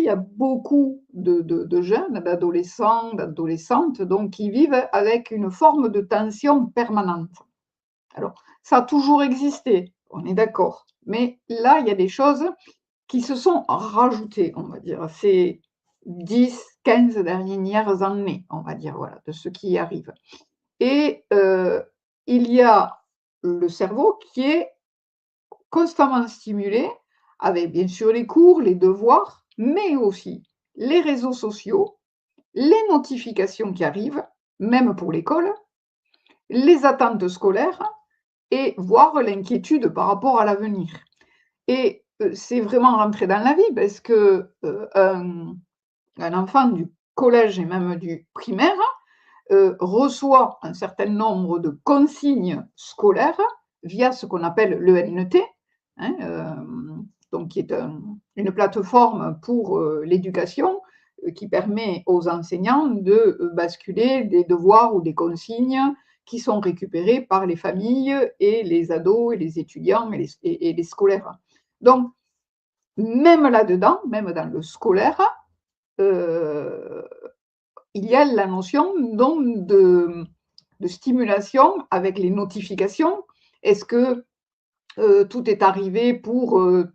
il y a beaucoup de jeunes, d'adolescents, d'adolescentes, donc qui vivent avec une forme de tension permanente. Alors, ça a toujours existé, on est d'accord, mais là, il y a des choses qui se sont rajoutées, on va dire, ces 10, 15 dernières années, on va dire, voilà, de ce qui y arrive. Et il y a le cerveau qui est constamment stimulé avec bien sûr les cours, les devoirs, mais aussi les réseaux sociaux, les notifications qui arrivent, même pour l'école, les attentes scolaires et voire l'inquiétude par rapport à l'avenir. Et c'est vraiment rentré dans la vie parce que, un enfant du collège et même du primaire, reçoit un certain nombre de consignes scolaires via ce qu'on appelle l'ENT, hein, donc qui est une plateforme pour l'éducation qui permet aux enseignants de basculer des devoirs ou des consignes qui sont récupérés par les familles et les ados et les étudiants et les scolaires. Donc, même là-dedans, même dans le scolaire, euh, il y a la notion donc de stimulation avec les notifications. Est-ce que tout est arrivé pour hein,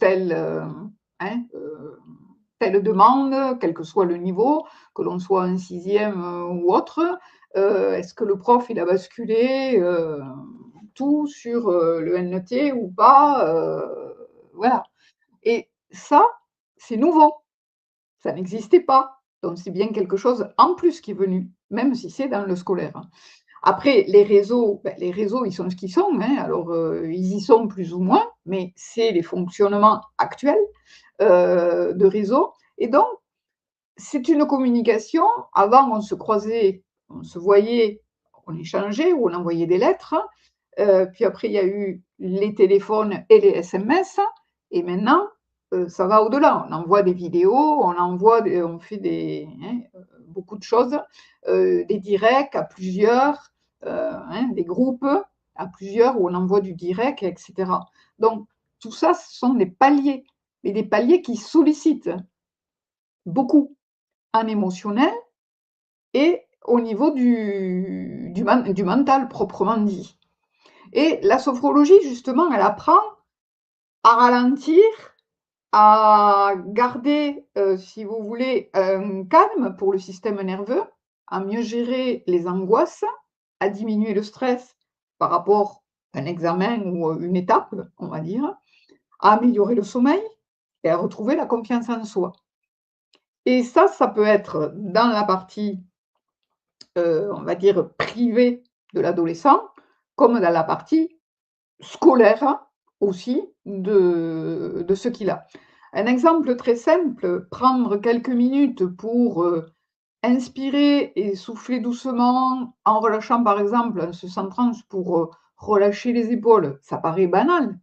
telle demande, quel que soit le niveau, que l'on soit en sixième ou autre? Est-ce que le prof il a basculé tout sur le NT ou pas? Voilà. Et ça, c'est nouveau. Ça n'existait pas. Donc c'est bien quelque chose en plus qui est venu, même si c'est dans le scolaire. Après, les réseaux, ils sont ce qu'ils sont, hein, alors ils y sont plus ou moins, mais c'est les fonctionnements actuels de réseau. Et donc, c'est une communication. Avant, on se croisait, on se voyait, on échangeait ou on envoyait des lettres. Puis après, il y a eu les téléphones et les SMS. Et maintenant, ça va au-delà. On envoie des vidéos, on fait hein, beaucoup de choses, des directs à plusieurs, hein, des groupes à plusieurs où on envoie du direct, etc. Donc, tout ça, ce sont des paliers, mais des paliers qui sollicitent beaucoup en émotionnel et au niveau du mental proprement dit. Et la sophrologie, justement, elle apprend à ralentir, à garder, si vous voulez, un calme pour le système nerveux, à mieux gérer les angoisses, à diminuer le stress par rapport à un examen ou une étape, on va dire, à améliorer le sommeil et à retrouver la confiance en soi. Et ça peut être dans la partie, on va dire, privée de l'adolescent, comme dans la partie scolaire aussi de ce qu'il a. Un exemple très simple, prendre quelques minutes pour inspirer et souffler doucement en relâchant par exemple, en se centrant pour relâcher les épaules, ça paraît banal,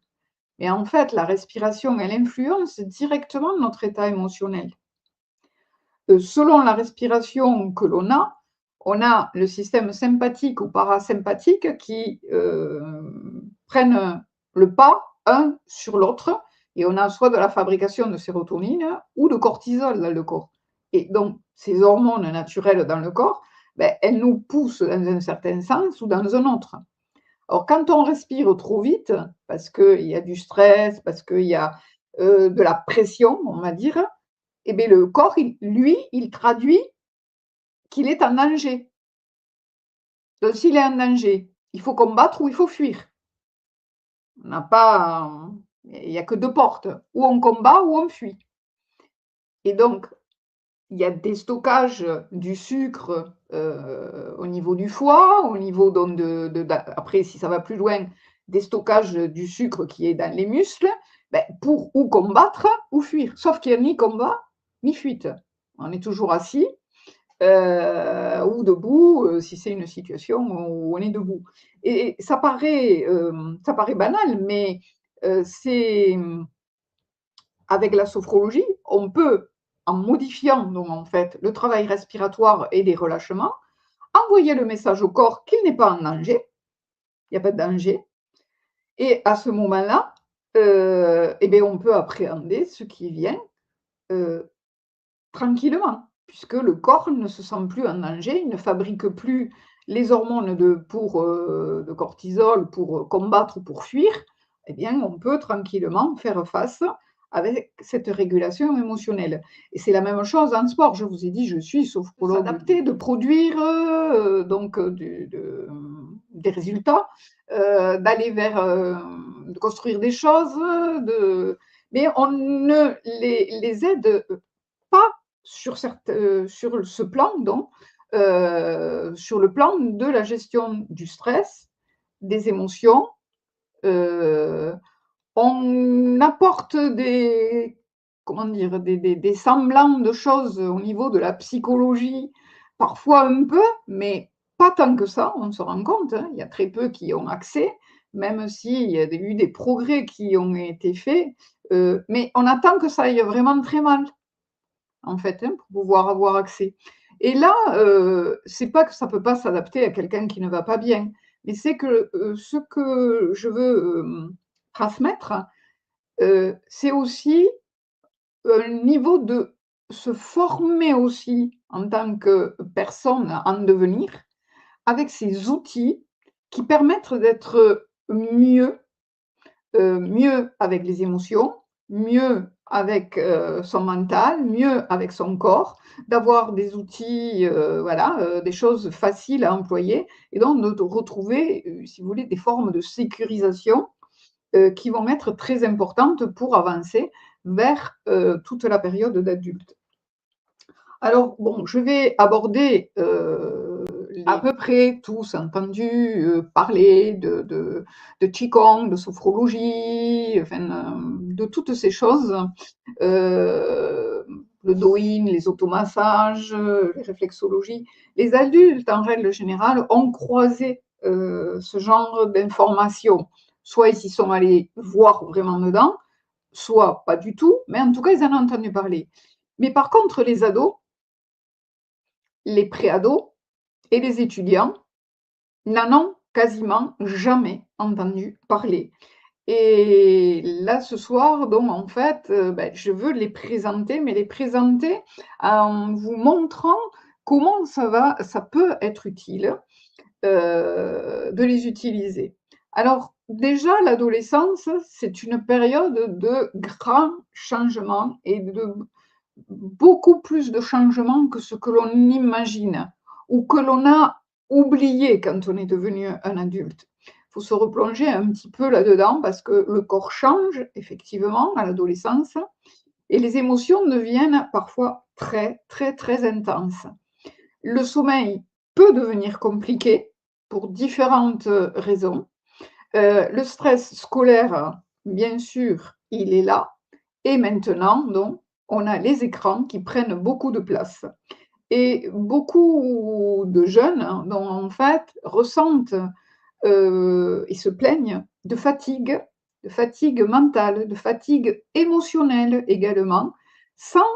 mais en fait la respiration elle influence directement notre état émotionnel. Selon la respiration que l'on a, on a le système sympathique ou parasympathique qui prennent le pas un sur l'autre et on a soit de la fabrication de sérotonine ou de cortisol dans le corps. Et donc, ces hormones naturelles dans le corps, ben, elles nous poussent dans un certain sens ou dans un autre. Alors, quand on respire trop vite, parce qu'il y a du stress, parce qu'il y a de la pression, on va dire, eh bien, le corps, lui, il traduit qu'il est en danger. Donc, s'il est en danger, il faut combattre ou il faut fuir. On n'a pas, il n'y a que deux portes, ou on combat ou on fuit. Et donc, il y a des stockages du sucre au niveau du foie, au niveau donc après, si ça va plus loin, des stockages du sucre qui est dans les muscles, ben, pour ou combattre ou fuir. Sauf qu'il n'y a ni combat ni fuite. On est toujours assis ou debout si c'est une situation où on est debout. Et ça paraît banal, mais c'est avec la sophrologie, on peut, en modifiant donc, en fait, le travail respiratoire et les relâchements, envoyer le message au corps qu'il n'est pas en danger, il n'y a pas de danger, et à ce moment-là, eh bien, on peut appréhender ce qui vient tranquillement, puisque le corps ne se sent plus en danger, il ne fabrique plus les hormones de cortisol pour combattre ou pour fuir, eh bien, on peut tranquillement faire face avec cette régulation émotionnelle. Et c'est la même chose en sport. Je vous ai dit, je suis sophrologue. S'adapter, de produire des résultats, d'aller vers, de construire des choses, mais on ne les aide pas sur ce plan, donc, sur le plan de la gestion du stress, des émotions. euh, on apporte comment dire, des semblants de choses au niveau de la psychologie, parfois un peu, mais pas tant que ça, on se rend compte, hein. Il y a très peu qui ont accès, même s'il y a eu des progrès qui ont été faits, mais on attend que ça aille vraiment très mal, en fait, hein, pour pouvoir avoir accès. Et là, c'est pas que ça peut pas s'adapter à quelqu'un qui ne va pas bien, mais c'est que ce que je veux transmettre, c'est aussi un niveau de se former aussi en tant que personne en devenir, avec ces outils qui permettent d'être mieux, mieux avec les émotions, mieux avec son mental, mieux avec son corps, d'avoir des outils, voilà, des choses faciles à employer et donc de retrouver, si vous voulez, des formes de sécurisation qui vont être très importantes pour avancer vers toute la période d'adulte. Alors, bon, je vais aborder à peu près tous entendu parler de Qigong, de sophrologie, enfin, de toutes ces choses, le Douyin, les automassages, les réflexologies. Les adultes, en règle générale, ont croisé ce genre d'informations. Soit ils s'y sont allés voir vraiment dedans, soit pas du tout, mais en tout cas, ils en ont entendu parler. Mais par contre, les ados, les préados et les étudiants n'en ont quasiment jamais entendu parler. Et là, ce soir, donc, en fait, je veux les présenter, mais les présenter en vous montrant comment ça peut être utile de les utiliser. Alors, déjà, l'adolescence, c'est une période de grands changements et de beaucoup plus de changements que ce que l'on imagine ou que l'on a oublié quand on est devenu un adulte. Il faut se replonger un petit peu là-dedans parce que le corps change effectivement à l'adolescence et les émotions deviennent parfois très, très, très intenses. Le sommeil peut devenir compliqué pour différentes raisons. Le stress scolaire, bien sûr, il est là. Et maintenant, donc, on a les écrans qui prennent beaucoup de place. Et beaucoup de jeunes, hein, dont, en fait, ressentent et se plaignent de fatigue mentale, de fatigue émotionnelle également, sans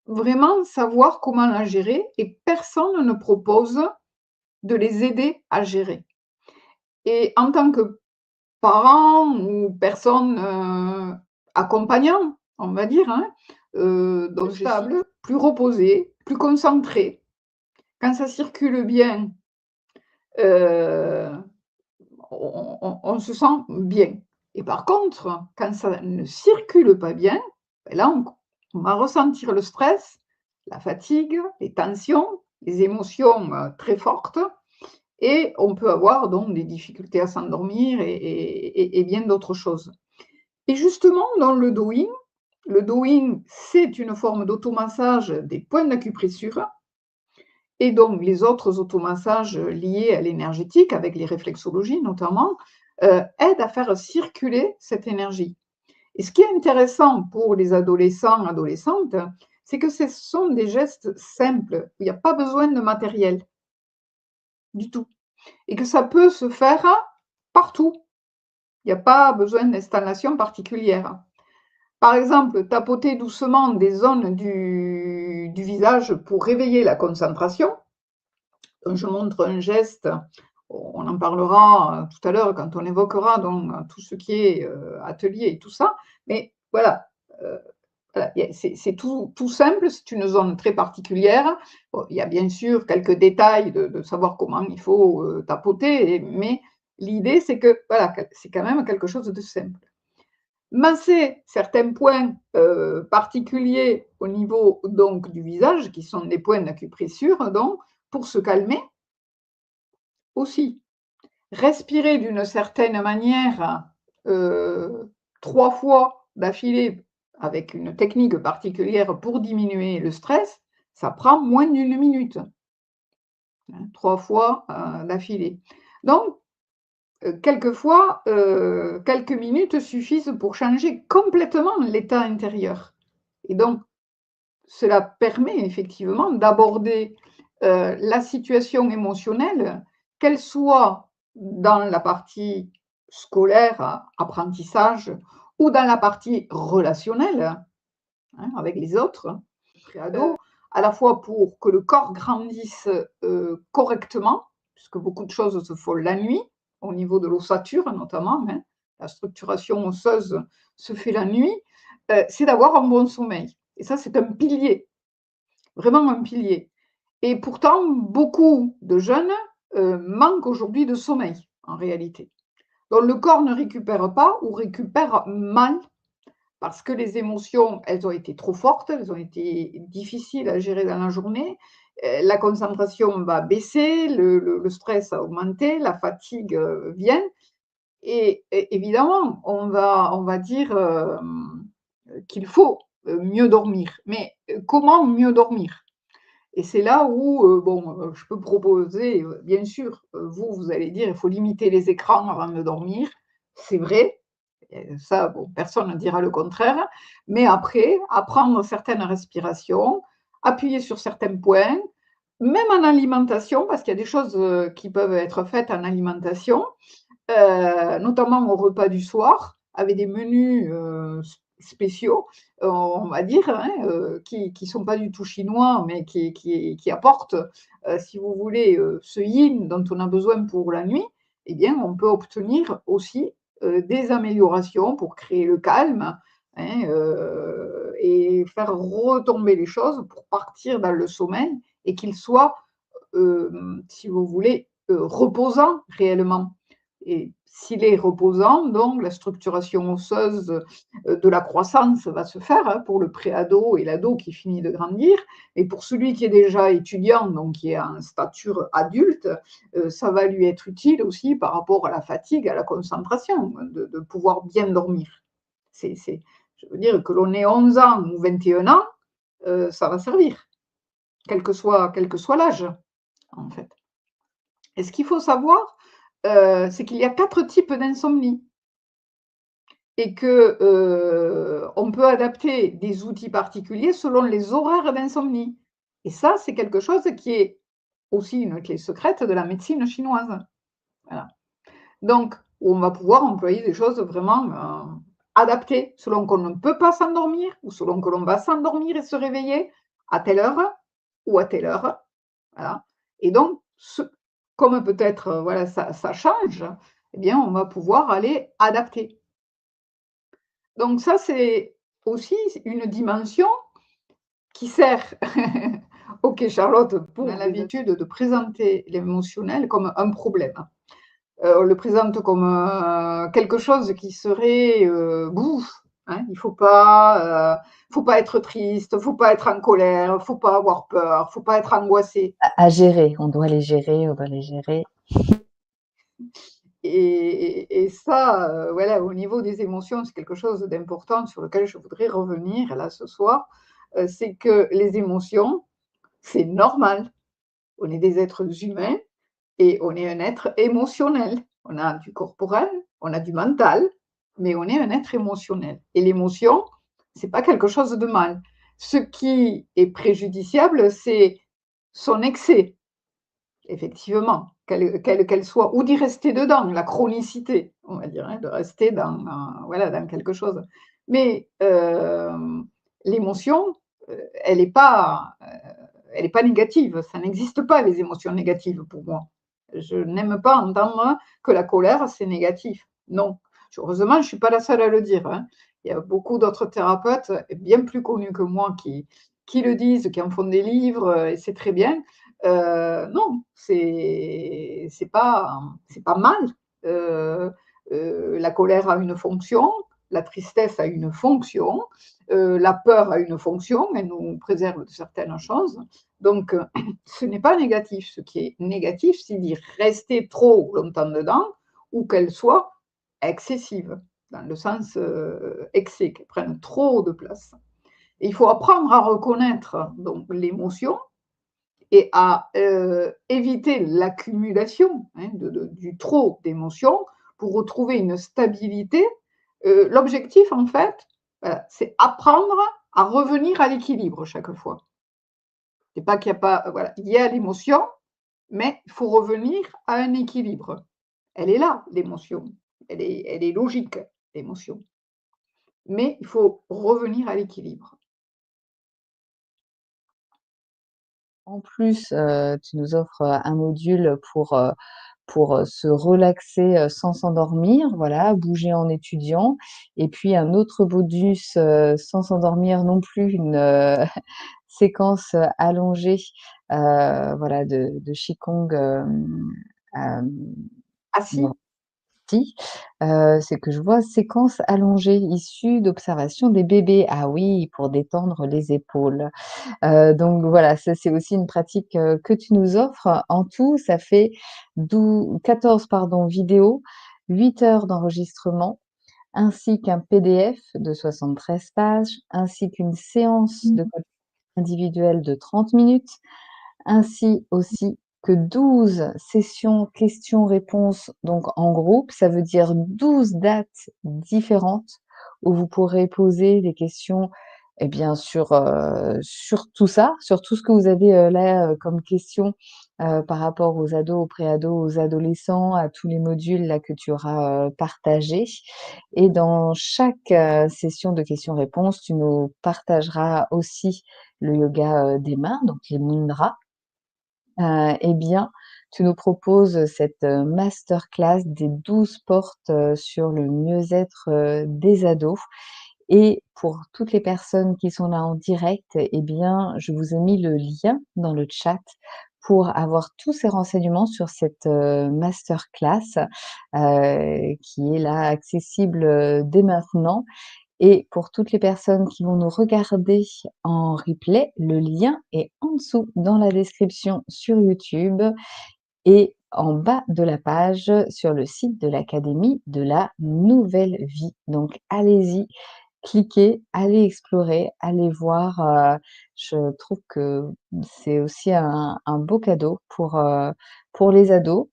vraiment savoir comment la gérer et personne ne propose de les aider à gérer. Et en tant que parents ou personnes accompagnants, on va dire, hein, donc plus stable, plus reposé, plus concentré. Quand ça circule bien, euh, on se sent bien. Et par contre, quand ça ne circule pas bien, ben là, on va ressentir le stress, la fatigue, les tensions, les émotions très fortes, et on peut avoir donc des difficultés à s'endormir et bien d'autres choses. Et justement, dans le Douyin, c'est une forme d'automassage des points d'acupressure et donc les autres automassages liés à l'énergétique, avec les réflexologies notamment, aident à faire circuler cette énergie. Et ce qui est intéressant pour les adolescents, adolescentes, c'est que ce sont des gestes simples. Il n'y a pas besoin de matériel du tout. Et que ça peut se faire partout. Il n'y a pas besoin d'installation particulière. Par exemple, tapoter doucement des zones du visage pour réveiller la concentration. Donc, je montre un geste, on en parlera tout à l'heure quand on évoquera donc, tout ce qui est atelier et tout ça. Mais voilà, Voilà, c'est tout simple, c'est une zone très particulière. Bon, il y a bien sûr quelques détails de savoir comment il faut, tapoter, mais l'idée c'est que, voilà, c'est quand même quelque chose de simple. Masser certains points, particuliers au niveau donc du visage, qui sont des points d'acupressure donc, pour se calmer. Aussi, respirer d'une certaine manière, heu, 3 fois d'affilée avec une technique particulière pour diminuer le stress, ça prend moins d'1 minute, hein, 3 fois, d'affilée. Donc, quelquefois, quelques minutes suffisent pour changer complètement l'état intérieur et donc cela permet effectivement d'aborder, la situation émotionnelle, qu'elle soit dans la partie scolaire, apprentissage ou dans la partie relationnelle, hein, avec les autres, préado, à la fois pour que le corps grandisse, correctement, puisque beaucoup de choses se font la nuit, au niveau de l'ossature notamment, hein. La structuration osseuse se fait la nuit, c'est d'avoir un bon sommeil et ça, c'est un pilier, vraiment un pilier et pourtant beaucoup de jeunes, manquent aujourd'hui de sommeil, en réalité. Donc le corps ne récupère pas ou récupère mal parce que les émotions, elles ont été trop fortes, elles ont été difficiles à gérer dans la journée. La concentration va baisser, le stress a augmenté, la fatigue, vient et évidemment, on va dire, qu'il faut, mieux dormir. Mais, comment mieux dormir? Et c'est là où, bon, je peux proposer, bien sûr, vous allez dire: «Il faut limiter les écrans avant de dormir». C'est vrai, ça, bon, personne ne dira le contraire. Mais après, apprendre certaines respirations, appuyer sur certains points, même en alimentation, parce qu'il y a des choses, qui peuvent être faites en alimentation, notamment au repas du soir, avec des menus, spéciaux, on va dire, hein, qui sont pas du tout chinois, mais qui apportent, si vous voulez, ce yin dont on a besoin pour la nuit, eh bien, on peut obtenir aussi, des améliorations pour créer le calme, hein, et faire retomber les choses pour partir dans le sommeil et qu'il soit, si vous voulez, reposant réellement. Et s'il est reposant, donc la structuration osseuse, de la croissance va se faire, hein, pour le préado et l'ado qui finit de grandir. Et pour celui qui est déjà étudiant, donc qui est en stature adulte, ça va lui être utile aussi par rapport à la fatigue, à la concentration, de pouvoir bien dormir. Je veux dire que l'on ait 11 ans ou 21 ans, ça va servir, quel que soit l'âge, en fait. Et ce qu'il faut savoir, c'est qu'il y a 4 types d'insomnie et que, on peut adapter des outils particuliers selon les horaires d'insomnie. Et ça, c'est quelque chose qui est aussi une clé secrète de la médecine chinoise. Voilà. Donc, on va pouvoir employer des choses vraiment, adaptées selon qu'on ne peut pas s'endormir ou selon que l'on va s'endormir et se réveiller à telle heure ou à telle heure. Voilà. Et donc, comme peut-être, voilà, ça change, eh bien, on va pouvoir aller adapter. Donc ça, c'est aussi une dimension qui sert, OK Charlotte, pour on a l'habitude de présenter l'émotionnel comme un problème. On le présente comme, quelque chose qui serait, bouf, hein, faut pas être triste, faut pas être en colère, faut pas avoir peur, faut pas être angoissé. À gérer, on doit les gérer, on doit les gérer. Et ça, voilà, au niveau des émotions, c'est quelque chose d'important sur lequel je voudrais revenir là ce soir, c'est que les émotions, c'est normal. On est des êtres humains et on est un être émotionnel. On a du corporel, on a du mental, mais on est un être émotionnel et l'émotion, c'est pas quelque chose de mal. Ce qui est préjudiciable, c'est son excès. Effectivement, qu'elle soit ou d'y rester dedans, la chronicité, on va dire, hein, de rester voilà, dans quelque chose. Mais, l'émotion, elle est pas négative, ça n'existe pas les émotions négatives pour moi. Je n'aime pas entendre que la colère, c'est négatif. Non, heureusement, je ne suis pas la seule à le dire, hein. Il y a beaucoup d'autres thérapeutes, bien plus connus que moi, qui le disent, qui en font des livres, et c'est très bien. Non, c'est pas mal. Heu la colère a une fonction, la tristesse a une fonction, la peur a une fonction, elle nous préserve de certaines choses. Donc, ce n'est pas négatif. Ce qui est négatif, c'est d'y rester trop longtemps dedans ou qu'elle soit excessive, dans le sens, excès, qu'elle prenne trop de place. Et il faut apprendre à reconnaître donc l'émotion et à, éviter l'accumulation, hein, du trop d'émotions pour retrouver une stabilité. L'objectif en fait, voilà, c'est apprendre à revenir à l'équilibre chaque fois. C'est pas qu'il y a pas voilà, il y a l'émotion, mais il faut revenir à un équilibre. Elle est là, l'émotion. Elle est logique, l'émotion. Mais il faut revenir à l'équilibre. En plus, tu nous offres, un module pour se relaxer, sans s'endormir, voilà, bouger en étudiant et puis un autre bonus, sans s'endormir non plus, une, séquence, allongée, voilà de qigong, hem, Assis, si, c'est que je vois séquence allongée issue d'observation des bébés. Ah oui, pour détendre les épaules. Donc voilà, ça c'est aussi une pratique, que tu nous offres. En tout, ça fait 14 pardon, vidéos, 8 heures d'enregistrement, ainsi qu'un PDF de 73 pages, ainsi qu'une séance de coaching individuelle de 30 minutes, ainsi aussi que 12 sessions questions-réponses, donc en groupe. Ça veut dire 12 dates différentes où vous pourrez poser des questions, eh bien, sur tout ça, sur tout ce que vous avez, là, comme questions, par rapport aux ados, aux préados, aux adolescents, à tous les modules là que tu auras, partagés. Et dans chaque, session de questions-réponses, tu nous partageras aussi le yoga, des mains, donc les mudras. Eh bien, tu nous proposes cette, masterclass des 12 portes, sur le mieux-être, des ados et pour toutes les personnes qui sont là en direct, eh bien, je vous ai mis le lien dans le chat pour avoir tous ces renseignements sur cette, masterclass, qui est là accessible, dès maintenant et pour toutes les personnes qui vont nous regarder en replay, le lien est en dessous dans la description sur YouTube et en bas de la page sur le site de l'Académie de la Nouvelle Vie. Donc allez-y, cliquez, allez explorer, allez voir. Je trouve que c'est aussi un beau cadeau pour les ados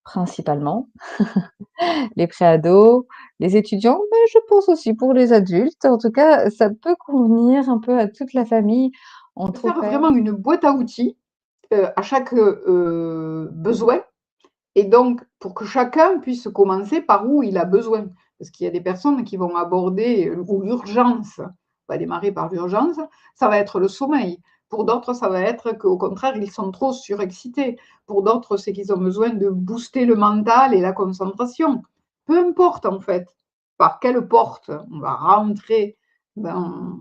principalement les préados, les étudiants, mais je pense aussi pour les adultes. En tout cas, ça peut convenir un peu à toute la famille entre faire pairs. vraiment une boîte à outils, à chaque, besoin. Et donc, pour que chacun puisse commencer par où il a besoin. Parce qu'il y a des personnes qui vont aborder, ou l'urgence, on va démarrer par l'urgence, ça va être le sommeil. Pour d'autres, ça va être qu'au contraire, ils sont trop surexcités. Pour d'autres, c'est qu'ils ont besoin de booster le mental et la concentration. Peu importe, en fait, par quelle porte on va rentrer dans,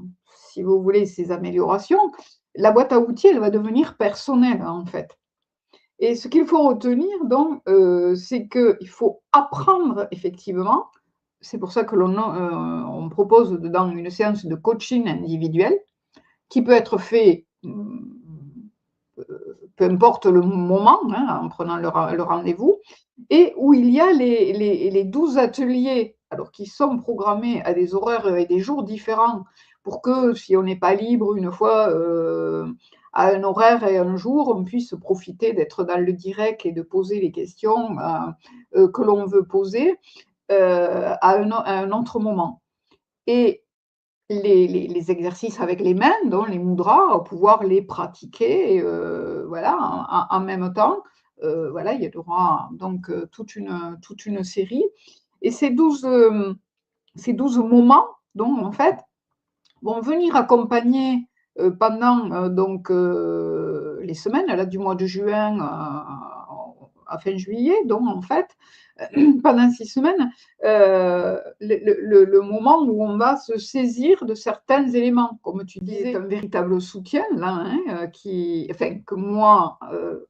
si vous voulez, ces améliorations, la boîte à outils, elle va devenir personnelle, en fait. Et ce qu'il faut retenir donc, c'est qu'il faut apprendre effectivement, c'est pour ça que on propose dedans une séance de coaching individuel qui peut être fait, peu importe le moment, hein, en prenant le rendez-vous et où il y a les 12 ateliers, alors qui sont programmés à des horaires et des jours différents pour que si on n'est pas libre une fois, à un horaire et un jour, on puisse profiter d'être dans le direct et de poser les questions, que l'on veut poser, à un autre moment. Et les exercices avec les mains, donc les mudras, pouvoir les pratiquer, voilà, en même temps. Voilà, il y aura donc toute une série et ces 12 moments, donc en fait, vont venir accompagner, pendant, donc les semaines là du mois de juin, à fin juillet, donc en fait, pendant 6 semaines, le moment où on va se saisir de certains éléments, comme tu disais, un véritable soutien là, hein, que moi,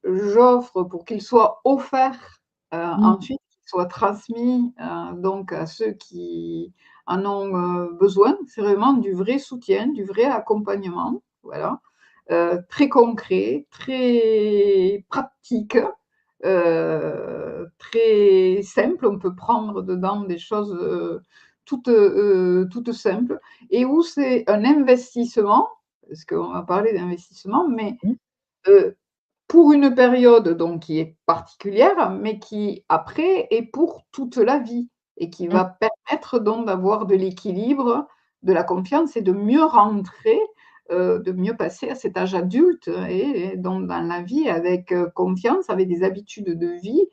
j'offre pour qu'il soit offert, Mmh. ensuite qu'il soit transmis, donc à ceux qui en ont, besoin. C'est vraiment du vrai soutien, du vrai accompagnement, voilà, très concret, très pratique, très simple. On peut prendre dedans des choses, toutes simples et où c'est un investissement, parce qu'on va parler d'investissement, mais Mmh. heu, pour une période donc qui est particulière, mais qui après est pour toute la vie et qui Mmh. va permettre donc d'avoir de l'équilibre, de la confiance et de mieux rentrer, de mieux passer à cet âge adulte et donc dans la vie avec, confiance, avec des habitudes de vie,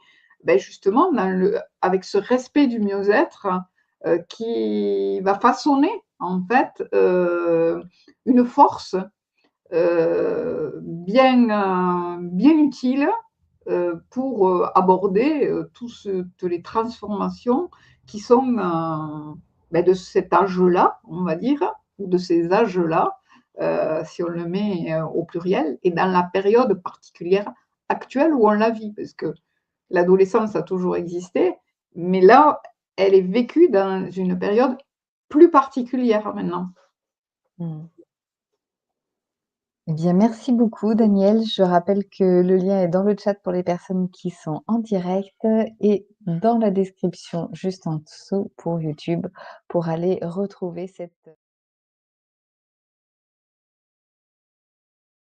beh, justement avec ce respect du mieux-être, qui va façonner en fait, une force bien utile, pour, aborder, toutes les transformations qui sont, de cet âge-là, on va dire, ou de ces âges-là, si on le met, au pluriel et dans la période particulière actuelle où on la vit. Parce que l'adolescence a toujours existé, mais là, elle est vécue dans une période plus particulière maintenant. Mmh. Eh bien, merci beaucoup, Daniel. Je rappelle que le lien est dans le chat pour les personnes qui sont en direct et dans la description juste en dessous pour YouTube pour aller retrouver cette